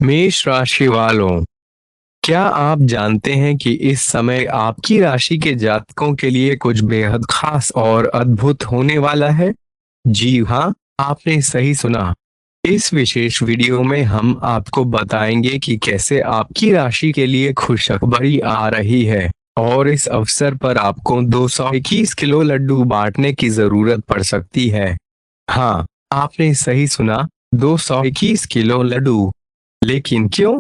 मेष राशि वालों, क्या आप जानते हैं कि इस समय आपकी राशि के जातकों के लिए कुछ बेहद खास और अद्भुत होने वाला है? जी हाँ, आपने सही सुना। इस विशेष वीडियो में हम आपको बताएंगे कि कैसे आपकी राशि के लिए खुशखबरी आ रही है और इस अवसर पर आपको 221 किलो लड्डू बांटने की जरूरत पड़ सकती है। हाँ, आपने सही सुना, 221 किलो लड्डू। लेकिन क्यों?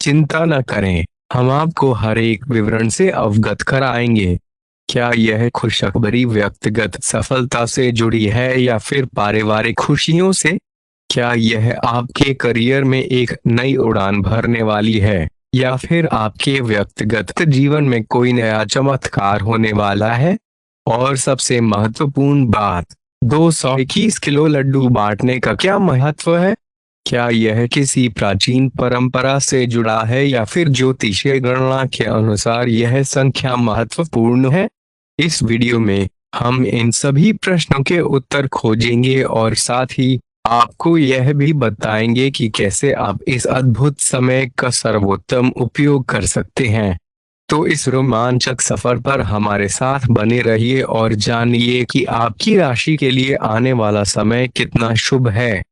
चिंता न करें, हम आपको हर एक विवरण से अवगत कराएंगे। क्या यह खुशखबरी व्यक्तिगत सफलता से जुड़ी है या फिर पारिवारिक खुशियों से? क्या यह आपके करियर में एक नई उड़ान भरने वाली है या फिर आपके व्यक्तिगत जीवन में कोई नया चमत्कार होने वाला है? और सबसे महत्वपूर्ण बात, 221 किलो लड्डू बांटने का क्या महत्व है? क्या यह किसी प्राचीन परंपरा से जुड़ा है या फिर ज्योतिषीय गणना के अनुसार यह संख्या महत्वपूर्ण है? इस वीडियो में हम इन सभी प्रश्नों के उत्तर खोजेंगे और साथ ही आपको यह भी बताएंगे कि कैसे आप इस अद्भुत समय का सर्वोत्तम उपयोग कर सकते हैं। तो इस रोमांचक सफर पर हमारे साथ बने रहिए और जानिए कि आपकी राशि के लिए आने वाला समय कितना शुभ है।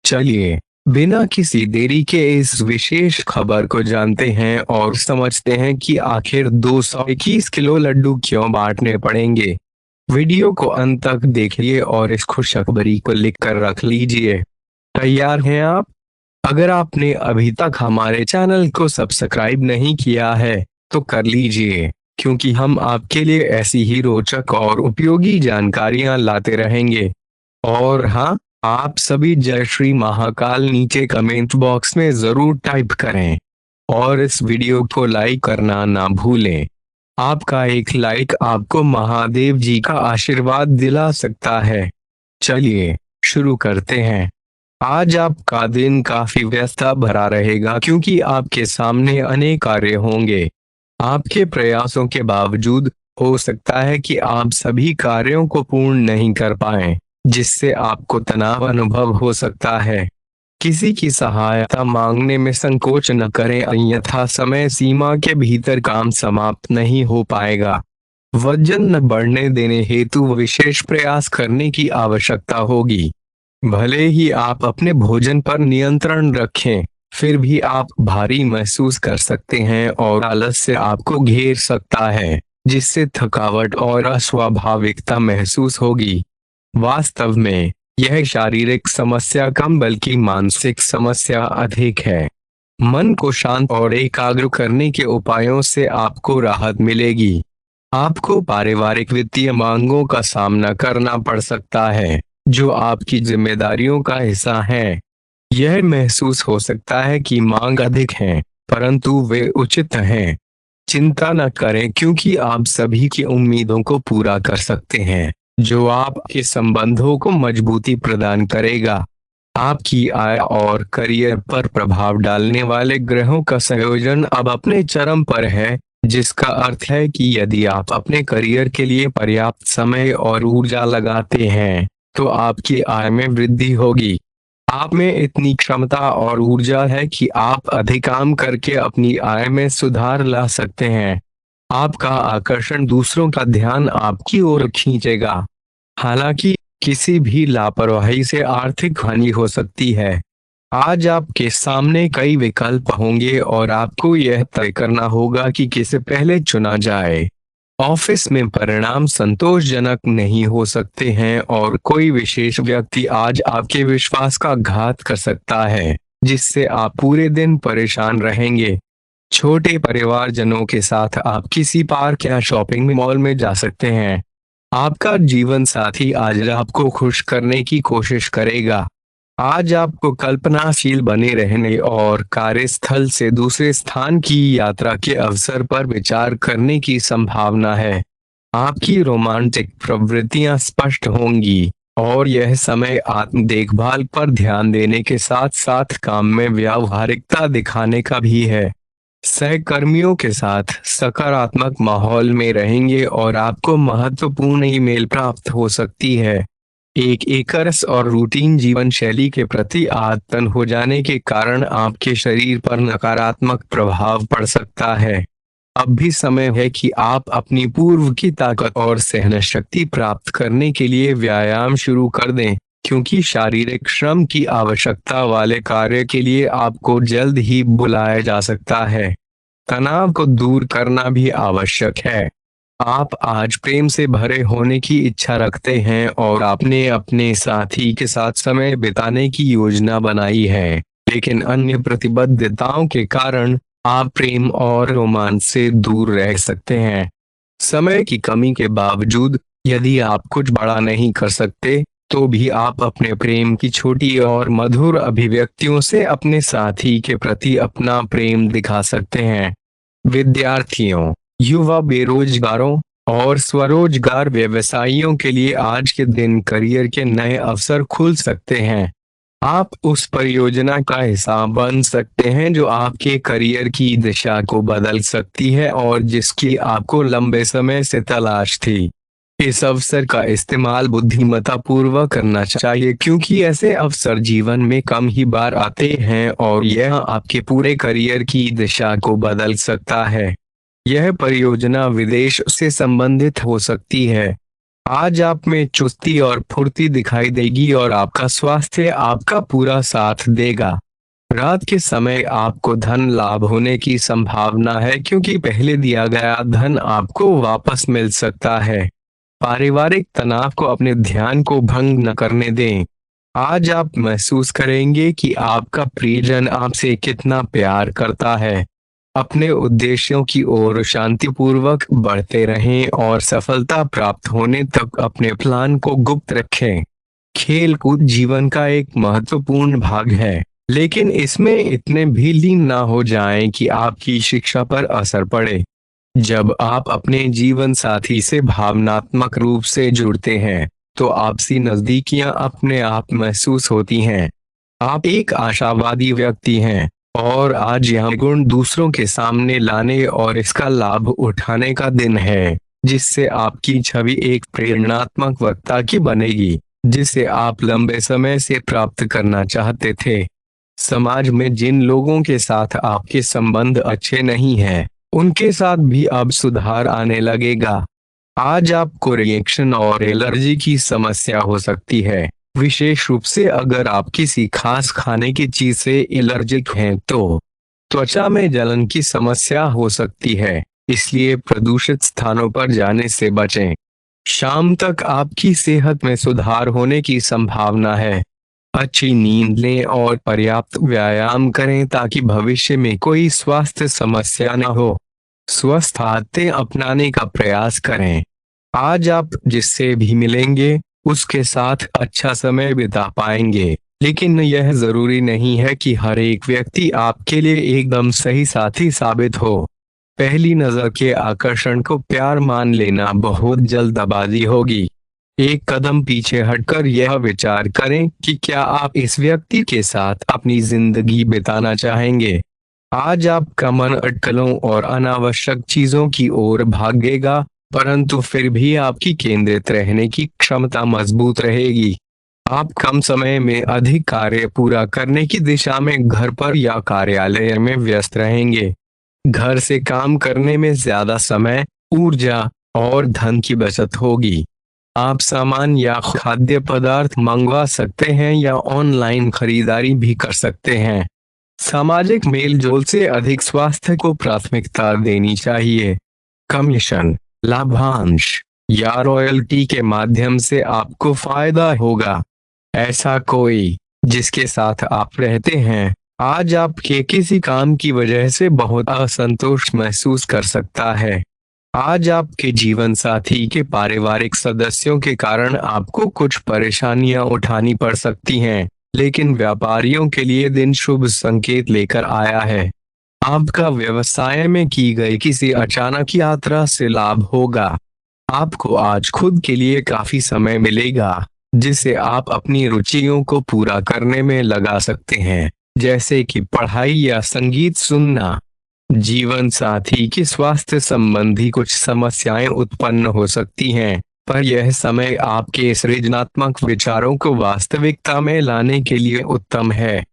चलिए, बिना किसी देरी के इस विशेष खबर को जानते हैं और समझते हैं कि आखिर 221 किलो लड्डू क्यों बांटने पड़ेंगे। वीडियो को अंत तक देखिए और इस खुशखबरी को लिख कर रख लीजिए। तैयार हैं आप? अगर आपने अभी तक हमारे चैनल को सब्सक्राइब नहीं किया है तो कर लीजिए, क्योंकि हम आपके लिए ऐसी ही रोचक और उपयोगी जानकारियां लाते रहेंगे। और हाँ, आप सभी जय श्री महाकाल नीचे कमेंट बॉक्स में जरूर टाइप करें और इस वीडियो को लाइक करना ना भूलें। आपका एक लाइक आपको महादेव जी का आशीर्वाद दिला सकता है। चलिए शुरू करते हैं। आज आपका दिन काफी व्यस्त भरा रहेगा क्योंकि आपके सामने अनेक कार्य होंगे। आपके प्रयासों के बावजूद हो सकता है कि आप सभी कार्यों को पूर्ण नहीं कर पाएं, जिससे आपको तनाव अनुभव हो सकता है। किसी की सहायता मांगने में संकोच न करें, अन्यथा समय सीमा के भीतर काम समाप्त नहीं हो पाएगा। वजन न बढ़ने देने हेतु विशेष प्रयास करने की आवश्यकता होगी। भले ही आप अपने भोजन पर नियंत्रण रखें, फिर भी आप भारी महसूस कर सकते हैं और आलस से आपको घेर सकता है, जिससे थकावट और अस्वाभाविकता महसूस होगी। वास्तव में यह शारीरिक समस्या कम बल्कि मानसिक समस्या अधिक है। मन को शांत और एकाग्र करने के उपायों से आपको राहत मिलेगी। आपको पारिवारिक वित्तीय मांगों का सामना करना पड़ सकता है, जो आपकी जिम्मेदारियों का हिस्सा है। यह महसूस हो सकता है कि मांग अधिक है, परंतु वे उचित हैं। चिंता न करें, क्योंकि आप सभी की उम्मीदों को पूरा कर सकते हैं, जो आपके संबंधों को मजबूती प्रदान करेगा। आपकी आय और करियर पर प्रभाव डालने वाले ग्रहों का संयोजन अब अपने चरम पर है, जिसका अर्थ है कि यदि आप अपने करियर के लिए पर्याप्त समय और ऊर्जा लगाते हैं तो आपकी आय में वृद्धि होगी। आप में इतनी क्षमता और ऊर्जा है कि आप अधिक काम करके अपनी आय में सुधार ला सकते हैं। आपका आकर्षण दूसरों का ध्यान आपकी ओर खींचेगा। हालांकि किसी भी लापरवाही से आर्थिक हानि हो सकती है। आज आपके सामने कई विकल्प होंगे और आपको यह तय करना होगा कि किसे पहले चुना जाए। ऑफिस में परिणाम संतोषजनक नहीं हो सकते हैं और कोई विशेष व्यक्ति आज आपके विश्वास का घात कर सकता है, जिससे आप पूरे दिन परेशान रहेंगे। छोटे परिवारजनों के साथ आप किसी पार्क या शॉपिंग मॉल में जा सकते हैं। आपका जीवन साथी आज आपको खुश करने की कोशिश करेगा। आज आपको कल्पनाशील बने रहने और कार्यस्थल से दूसरे स्थान की यात्रा के अवसर पर विचार करने की संभावना है। आपकी रोमांटिक प्रवृत्तियां स्पष्ट होंगी और यह समय आत्म देखभाल पर ध्यान देने के साथ साथ काम में व्यावहारिकता दिखाने का भी है। सहकर्मियों के साथ सकारात्मक माहौल में रहेंगे और आपको महत्वपूर्ण ईमेल प्राप्त हो सकती है। एक एकरस और रूटीन जीवन शैली के प्रति आदतन हो जाने के कारण आपके शरीर पर नकारात्मक प्रभाव पड़ सकता है। अब भी समय है कि आप अपनी पूर्व की ताकत और सहन शक्ति प्राप्त करने के लिए व्यायाम शुरू कर दें, क्योंकि शारीरिक श्रम की आवश्यकता वाले कार्य के लिए आपको जल्द ही बुलाया जा सकता है। तनाव को दूर करना भी आवश्यक है। आप आज प्रेम से भरे होने की इच्छा रखते हैं और आपने अपने साथी के साथ समय बिताने की योजना बनाई है, लेकिन अन्य प्रतिबद्धताओं के कारण आप प्रेम और रोमांस से दूर रह सकते हैं। समय की कमी के बावजूद यदि आप कुछ बड़ा नहीं कर सकते, तो भी आप अपने प्रेम की छोटी और मधुर अभिव्यक्तियों से अपने साथी के प्रति अपना प्रेम दिखा सकते हैं। विद्यार्थियों, युवा, बेरोजगारों और स्वरोजगार व्यवसायियों के लिए आज के दिन करियर के नए अवसर खुल सकते हैं। आप उस परियोजना का हिस्सा बन सकते हैं जो आपके करियर की दिशा को बदल सकती है और जिसकी आपको लंबे समय से तलाश थी। इस अवसर का इस्तेमाल बुद्धिमत्ता पूर्वक करना चाहिए, क्योंकि ऐसे अवसर जीवन में कम ही बार आते हैं और यह आपके पूरे करियर की दिशा को बदल सकता है। यह परियोजना विदेश से संबंधित हो सकती है। आज आप में चुस्ती और फुर्ती दिखाई देगी और आपका स्वास्थ्य आपका पूरा साथ देगा। रात के समय आपको धन लाभ होने की संभावना है, क्योंकि पहले दिया गया धन आपको वापस मिल सकता है। पारिवारिक तनाव को अपने ध्यान को भंग न करने दें। आज आप महसूस करेंगे कि आपका प्रियजन आपसे कितना प्यार करता है। अपने उद्देश्यों की ओर शांतिपूर्वक बढ़ते रहें और सफलता प्राप्त होने तक अपने प्लान को गुप्त रखें। खेल कूद जीवन का एक महत्वपूर्ण भाग है, लेकिन इसमें इतने भी लीन ना हो जाएं कि आपकी शिक्षा पर असर पड़े। जब आप अपने जीवन साथी से भावनात्मक रूप से जुड़ते हैं, तो आपसी नजदीकियां अपने आप महसूस होती हैं। आप एक आशावादी व्यक्ति हैं और आज यह गुण दूसरों के सामने लाने और इसका लाभ उठाने का दिन है, जिससे आपकी छवि एक प्रेरणात्मक वक्ता की बनेगी, जिसे आप लंबे समय से प्राप्त करना चाहते थे। समाज में जिन लोगों के साथ आपके संबंध अच्छे नहीं हैं, उनके साथ भी अब सुधार आने लगेगा। आज आपको रिएक्शन और एलर्जी की समस्या हो सकती है, विशेष रूप से अगर आप किसी खास खाने की चीज से एलर्जिक हैं तो त्वचा में जलन की समस्या हो सकती है, इसलिए प्रदूषित स्थानों पर जाने से बचें। शाम तक आपकी सेहत में सुधार होने की संभावना है। अच्छी नींद लें और पर्याप्त व्यायाम करें ताकि भविष्य में कोई स्वास्थ्य समस्या न हो। स्वस्थ आदतें अपनाने का प्रयास करें। आज आप जिससे भी मिलेंगे उसके साथ अच्छा समय बिता पाएंगे, लेकिन यह जरूरी नहीं है कि हर एक व्यक्ति आपके लिए एकदम सही साथी साबित हो। पहली नजर के आकर्षण को प्यार मान लेना बहुत जल्दबाजी होगी। एक कदम पीछे हटकर यह विचार करें कि क्या आप इस व्यक्ति के साथ अपनी जिंदगी बिताना चाहेंगे। आज आपका मन अटकलों और अनावश्यक चीजों की ओर भागेगा, परंतु फिर भी आपकी केंद्रित रहने की क्षमता मजबूत रहेगी। आप कम समय में अधिक कार्य पूरा करने की दिशा में घर पर या कार्यालय में व्यस्त रहेंगे। घर से काम करने में ज्यादा समय, ऊर्जा और धन की बचत होगी। आप सामान या खाद्य पदार्थ मंगवा सकते हैं या ऑनलाइन खरीदारी भी कर सकते हैं। सामाजिक मेलजोल से अधिक स्वास्थ्य को प्राथमिकता देनी चाहिए। कमीशन, लाभांश या रॉयल्टी के माध्यम से आपको फायदा होगा। ऐसा कोई जिसके साथ आप रहते हैं आज आपके किसी काम की वजह से बहुत असंतोष महसूस कर सकता है। आज आपके जीवन साथी के पारिवारिक सदस्यों के कारण आपको कुछ परेशानियां उठानी पड़ सकती हैं, लेकिन व्यापारियों के लिए दिन शुभ संकेत लेकर आया है। आपका व्यवसाय में की गई किसी अचानक यात्रा से लाभ होगा। आपको आज खुद के लिए काफी समय मिलेगा, जिसे आप अपनी रुचियों को पूरा करने में लगा सकते हैं, जैसे कि पढ़ाई या संगीत सुनना। जीवन साथी के स्वास्थ्य संबंधी कुछ समस्याएं उत्पन्न हो सकती हैं, पर यह समय आपके सृजनात्मक विचारों को वास्तविकता में लाने के लिए उत्तम है।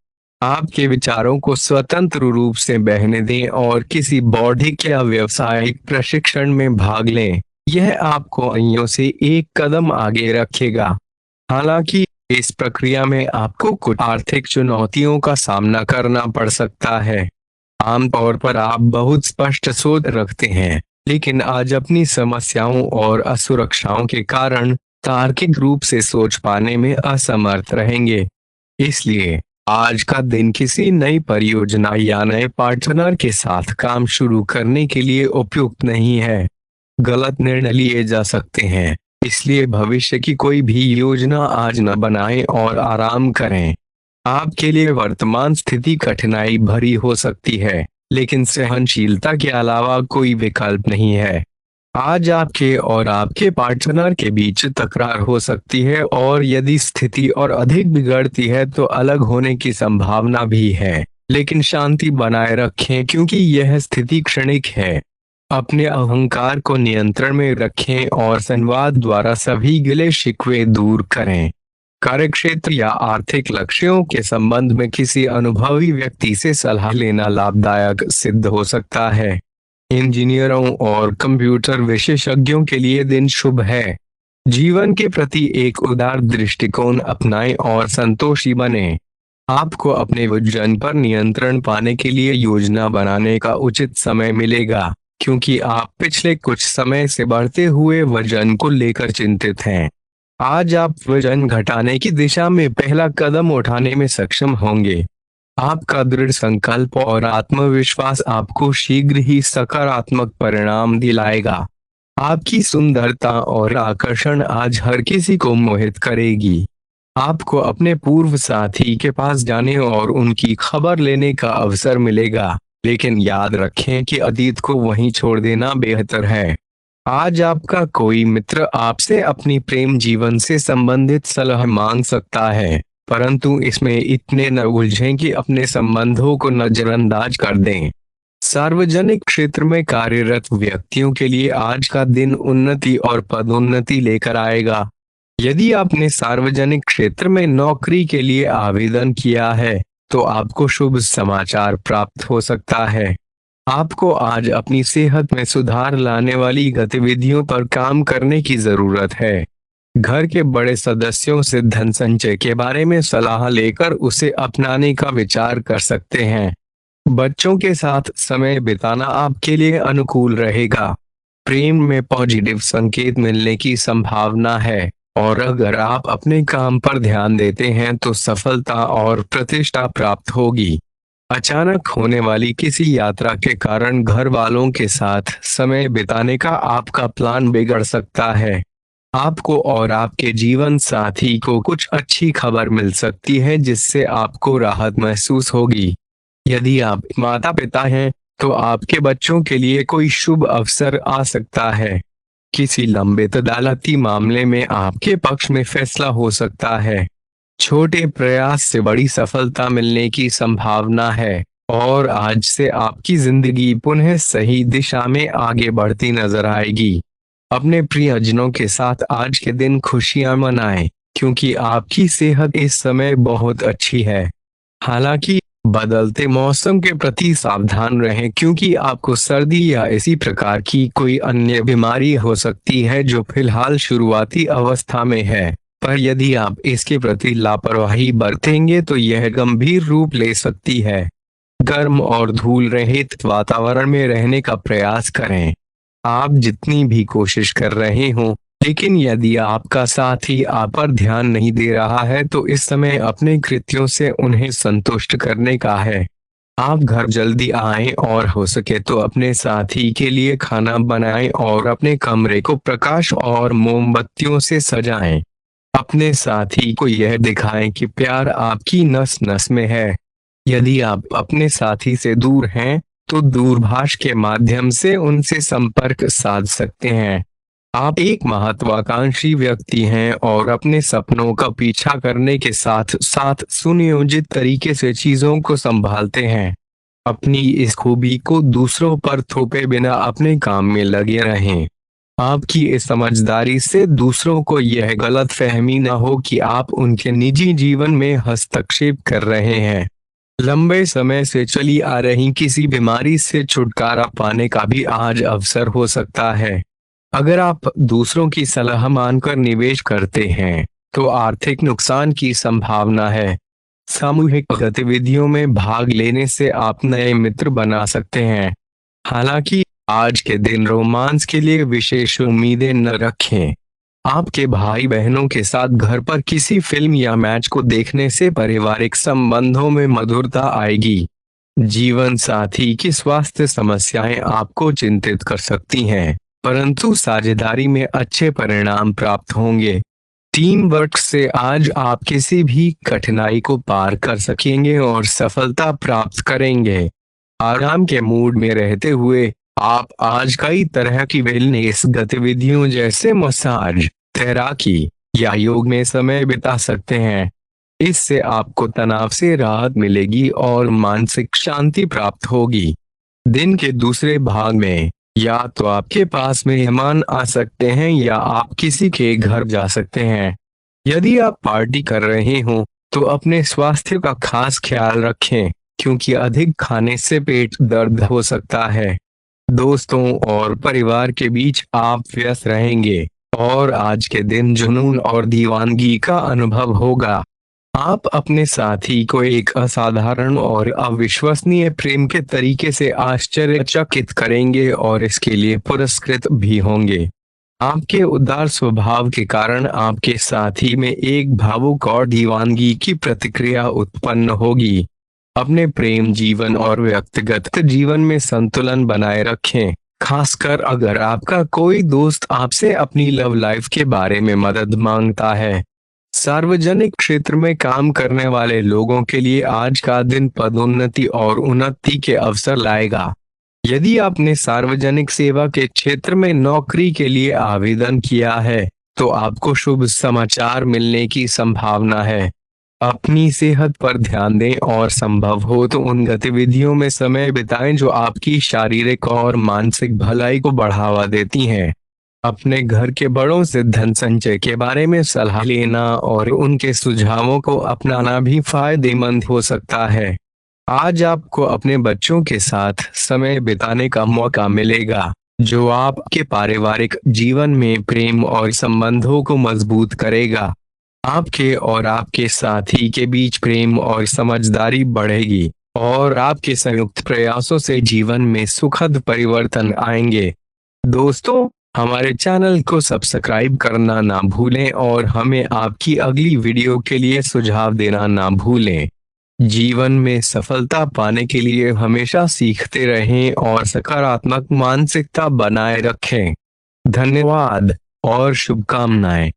आपके विचारों को स्वतंत्र रूप से बहने दें और किसी बौद्धिक या व्यावसायिक प्रशिक्षण में भाग लें। यह आपको अन्यों से एक कदम आगे रखेगा। हालांकि इस प्रक्रिया में आपको कुछ आर्थिक चुनौतियों का सामना करना पड़ सकता है। आमतौर पर आप बहुत स्पष्ट सोच रखते हैं, लेकिन आज अपनी समस्याओं और असुरक्षाओं के कारण तार्किक रूप से सोच पाने में असमर्थ रहेंगे। इसलिए आज का दिन किसी नई परियोजना या नए पार्टनर के साथ काम शुरू करने के लिए उपयुक्त नहीं है। गलत निर्णय लिए जा सकते हैं, इसलिए भविष्य की कोई भी योजना आज न बनाएं और आराम करें। आपके लिए वर्तमान स्थिति कठिनाई भरी हो सकती है, लेकिन सहनशीलता के अलावा कोई विकल्प नहीं है। आज आपके और आपके पार्टनर के बीच तकरार हो सकती है और यदि स्थिति और अधिक बिगड़ती है तो अलग होने की संभावना भी है, लेकिन शांति बनाए रखें क्योंकि यह स्थिति क्षणिक है। अपने अहंकार को नियंत्रण में रखें और संवाद द्वारा सभी गिले शिकवे दूर करें। कार्यक्षेत्र या आर्थिक लक्ष्यों के संबंध में किसी अनुभवी व्यक्ति से सलाह लेना लाभदायक सिद्ध हो सकता है। इंजीनियरों और कंप्यूटर विशेषज्ञों के लिए दिन शुभ है। जीवन के प्रति एक उदार दृष्टिकोण अपनाएं और संतोषी बने। आपको अपने वजन पर नियंत्रण पाने के लिए योजना बनाने का उचित समय मिलेगा, क्योंकि आप पिछले कुछ समय से बढ़ते हुए वजन को लेकर चिंतित हैं। आज आप वजन घटाने की दिशा में पहला कदम उठाने में सक्षम होंगे। आपका दृढ़ संकल्प और आत्मविश्वास आपको शीघ्र ही सकारात्मक परिणाम दिलाएगा। आपकी सुंदरता और आकर्षण आज हर किसी को मोहित करेगी। आपको अपने पूर्व साथी के पास जाने और उनकी खबर लेने का अवसर मिलेगा, लेकिन याद रखें कि अतीत को वहीं छोड़ देना बेहतर है। आज आपका कोई मित्र आपसे अपनी प्रेम जीवन से संबंधित सलाह मांग सकता है, परंतु इसमें इतने न उलझें कि अपने संबंधों को नजरअंदाज कर दें। सार्वजनिक क्षेत्र में कार्यरत व्यक्तियों के लिए आज का दिन उन्नति और पदोन्नति लेकर आएगा। यदि आपने सार्वजनिक क्षेत्र में नौकरी के लिए आवेदन किया है, तो आपको शुभ समाचार प्राप्त हो सकता है। आपको आज अपनी सेहत में सुधार लाने वाली गतिविधियों पर काम करने की जरूरत है। घर के बड़े सदस्यों से धन संचय के बारे में सलाह लेकर उसे अपनाने का विचार कर सकते हैं। बच्चों के साथ समय बिताना आपके लिए अनुकूल रहेगा। प्रेम में पॉजिटिव संकेत मिलने की संभावना है और अगर आप अपने काम पर ध्यान देते हैं तो सफलता और प्रतिष्ठा प्राप्त होगी। अचानक होने वाली किसी यात्रा के कारण घर वालों के साथ समय बिताने का आपका प्लान बिगड़ सकता है। आपको और आपके जीवन साथी को कुछ अच्छी खबर मिल सकती है जिससे आपको राहत महसूस होगी। यदि आप माता पिता हैं तो आपके बच्चों के लिए कोई शुभ अवसर आ सकता है। किसी लंबित अदालती मामले में आपके पक्ष में फैसला हो सकता है। छोटे प्रयास से बड़ी सफलता मिलने की संभावना है और आज से आपकी जिंदगी पुनः सही दिशा में आगे बढ़ती नजर आएगी। अपने प्रियजनों के साथ आज के दिन खुशियां मनाएं, क्योंकि आपकी सेहत इस समय बहुत अच्छी है। हालांकि बदलते मौसम के प्रति सावधान रहें, क्योंकि आपको सर्दी या इसी प्रकार की कोई अन्य बीमारी हो सकती है जो फिलहाल शुरुआती अवस्था में है, पर यदि आप इसके प्रति लापरवाही बरतेंगे तो यह गंभीर रूप ले सकती है। गर्म और धूल रहित वातावरण में रहने का प्रयास करें। आप जितनी भी कोशिश कर रहे हो, लेकिन यदि आपका साथी आप पर ध्यान नहीं दे रहा है तो इस समय अपने कृत्यों से उन्हें संतुष्ट करने का है। आप घर जल्दी आएं और हो सके तो अपने साथी के लिए खाना बनाएं और अपने कमरे को प्रकाश और मोमबत्तियों से सजाएं। अपने साथी को यह दिखाएं कि प्यार आपकी नस नस में है। यदि आप अपने साथी से दूर हैं तो दूरभाष के माध्यम से उनसे संपर्क साध सकते हैं। आप एक महत्वाकांक्षी व्यक्ति हैं और अपने सपनों का पीछा करने के साथ साथ सुनियोजित तरीके से चीजों को संभालते हैं। अपनी इस खूबी को दूसरों पर थोपे बिना अपने काम में लगे रहें। आपकी इस समझदारी से दूसरों को यह गलत फहमी न हो कि आप उनके निजी जीवन में हस्तक्षेप कर रहे हैं। लंबे समय से चली आ रही किसी बीमारी से छुटकारा पाने का भी आज अवसर हो सकता है। अगर आप दूसरों की सलाह मानकर निवेश करते हैं तो आर्थिक नुकसान की संभावना है। सामूहिक गतिविधियों में भाग लेने से आप नए मित्र बना सकते हैं। हालांकि आज के दिन रोमांस के लिए विशेष उम्मीदें न रखें। आपके भाई बहनों के साथ घर पर किसी फिल्म या मैच को देखने से पारिवारिक संबंधों में मधुरता आएगी। जीवन साथी की स्वास्थ्य समस्याएं आपको चिंतित कर सकती हैं, परंतु साझेदारी में अच्छे परिणाम प्राप्त होंगे। टीम वर्क से आज आप किसी भी कठिनाई को पार कर सकेंगे और सफलता प्राप्त करेंगे। आराम के मूड में रहते हुए आप आज कई तरह की वेलनेस गतिविधियों जैसे मसाज, तैराकी या योग में समय बिता सकते हैं। इससे आपको तनाव से राहत मिलेगी और मानसिक शांति प्राप्त होगी। दिन के दूसरे भाग में या तो आपके पास मेहमान आ सकते हैं या आप किसी के घर जा सकते हैं। यदि आप पार्टी कर रहे हो तो अपने स्वास्थ्य का खास ख्याल रखें, क्योंकि अधिक खाने से पेट दर्द हो सकता है। दोस्तों और परिवार के बीच आप व्यस्त रहेंगे और आज के दिन जुनून और दीवानगी का अनुभव होगा। आप अपने साथी को एक असाधारण और अविश्वसनीय प्रेम के तरीके से आश्चर्यचकित करेंगे और इसके लिए पुरस्कृत भी होंगे। आपके उदार स्वभाव के कारण आपके साथी में एक भावुक और दीवानगी की प्रतिक्रिया उत्पन्न होगी। अपने प्रेम जीवन और व्यक्तिगत जीवन में संतुलन बनाए रखें, खासकर अगर आपका कोई दोस्त आपसे अपनी लव लाइफ के बारे में मदद मांगता है। सार्वजनिक क्षेत्र में काम करने वाले लोगों के लिए आज का दिन पदोन्नति और उन्नति के अवसर लाएगा। यदि आपने सार्वजनिक सेवा के क्षेत्र में नौकरी के लिए आवेदन किया है तो आपको शुभ समाचार मिलने की संभावना है। अपनी सेहत पर ध्यान दें और संभव हो तो उन गतिविधियों में समय बिताएं जो आपकी शारीरिक और मानसिक भलाई को बढ़ावा देती हैं। अपने घर के बड़ों से धन संचय के बारे में सलाह लेना और उनके सुझावों को अपनाना भी फायदेमंद हो सकता है। आज आपको अपने बच्चों के साथ समय बिताने का मौका मिलेगा, जो आपके पारिवारिक जीवन में प्रेम और संबंधों को मजबूत करेगा। आपके और आपके साथी के बीच प्रेम और समझदारी बढ़ेगी और आपके संयुक्त प्रयासों से जीवन में सुखद परिवर्तन आएंगे। दोस्तों, हमारे चैनल को सब्सक्राइब करना ना भूलें और हमें आपकी अगली वीडियो के लिए सुझाव देना ना भूलें। जीवन में सफलता पाने के लिए हमेशा सीखते रहें और सकारात्मक मानसिकता बनाए रखें। धन्यवाद और शुभकामनाएं।